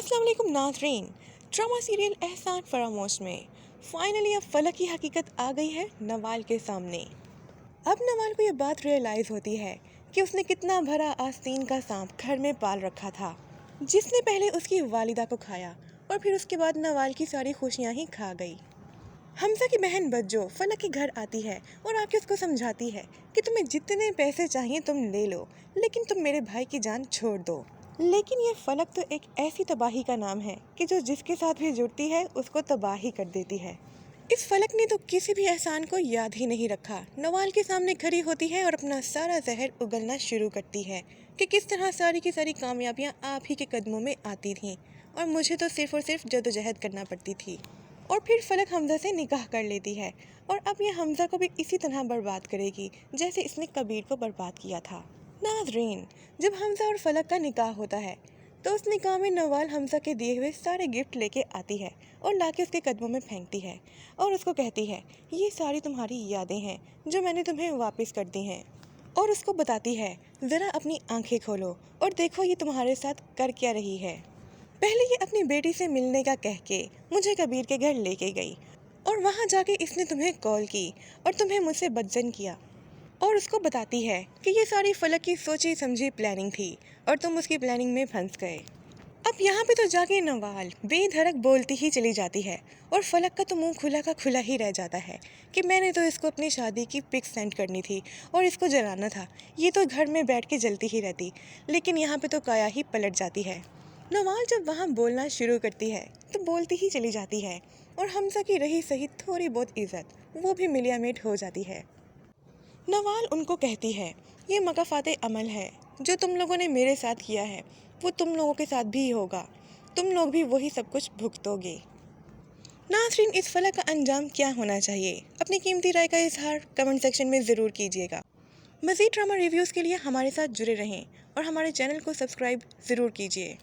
अस्सलाम वालेकुम नाज़रीन। ड्रामा सीरियल एहसान फरामोश में फाइनली अब फलक की हकीकत आ गई है नवाल के सामने। अब नवाल को ये बात रियलाइज़ होती है कि उसने कितना भरा आस्तीन का सांप घर में पाल रखा था, जिसने पहले उसकी वालिदा को खाया और फिर उसके बाद नवाल की सारी खुशियाँ ही खा गई। हमजा की बहन बज्जो फलक के घर आती है और आके उसको समझाती है कि तुम्हें जितने पैसे चाहिए तुम ले लो, लेकिन तुम मेरे भाई की जान छोड़ दो। लेकिन ये फलक तो एक ऐसी तबाही का नाम है कि जो जिसके साथ भी जुड़ती है उसको तबाही कर देती है। इस फलक ने तो किसी भी एहसान को याद ही नहीं रखा। नवाल के सामने खड़ी होती है और अपना सारा जहर उगलना शुरू करती है कि किस तरह सारी की सारी कामयाबियाँ आप ही के कदमों में आती थीं और मुझे तो सिर्फ़ और सिर्फ जदोजहद करना पड़ती थी। और फिर फलक हमजा से निकाह कर लेती है और अब ये हमजा को भी इसी तरह बर्बाद करेगी जैसे इसने कबीर को बर्बाद किया था। नाज़रीन, जब हमजा और फलक का निकाह होता है तो उस निकाह में नवाल हमजा के दिए हुए सारे गिफ्ट लेके आती है और लाके उसके कदमों में फेंकती है और उसको कहती है ये सारी तुम्हारी यादें हैं जो मैंने तुम्हें वापस कर दी हैं। और उसको बताती है ज़रा अपनी आंखें खोलो और देखो ये तुम्हारे साथ कर क्या रही है। पहले ये अपनी बेटी से मिलने का कह के मुझे कबीर के घर लेके गई और वहाँ जाके इसने तुम्हें कॉल की और तुम्हें मुझसे बदजन किया। और उसको बताती है कि ये सारी फलक की सोची समझी प्लानिंग थी और तुम उसकी प्लानिंग में फंस गए। अब यहाँ पे तो जाके नवाल बेधड़क बोलती ही चली जाती है और फलक का तो मुंह खुला का खुला ही रह जाता है कि मैंने तो इसको अपनी शादी की पिक सेंड करनी थी और इसको जलाना था, ये तो घर में बैठ के जलती ही रहती। लेकिन यहाँ पे तो काया ही पलट जाती है। नवाल जब वहाँ बोलना शुरू करती है तो बोलती ही चली जाती है और हमजा की रही सही थोड़ी बहुत इज्जत वो भी मिलियामेट हो जाती है। नवाल उनको कहती है ये मकाफाते अमल है जो तुम लोगों ने मेरे साथ किया है वो तुम लोगों के साथ भी होगा, तुम लोग भी वही सब कुछ भुगतोगे। नाज़रीन, इस फलक का अंजाम क्या होना चाहिए? अपनी कीमती राय का इजहार कमेंट सेक्शन में ज़रूर कीजिएगा। मज़ीद ड्रामा रिव्यूज़ के लिए हमारे साथ जुड़े रहें और हमारे चैनल को सब्सक्राइब ज़रूर कीजिए।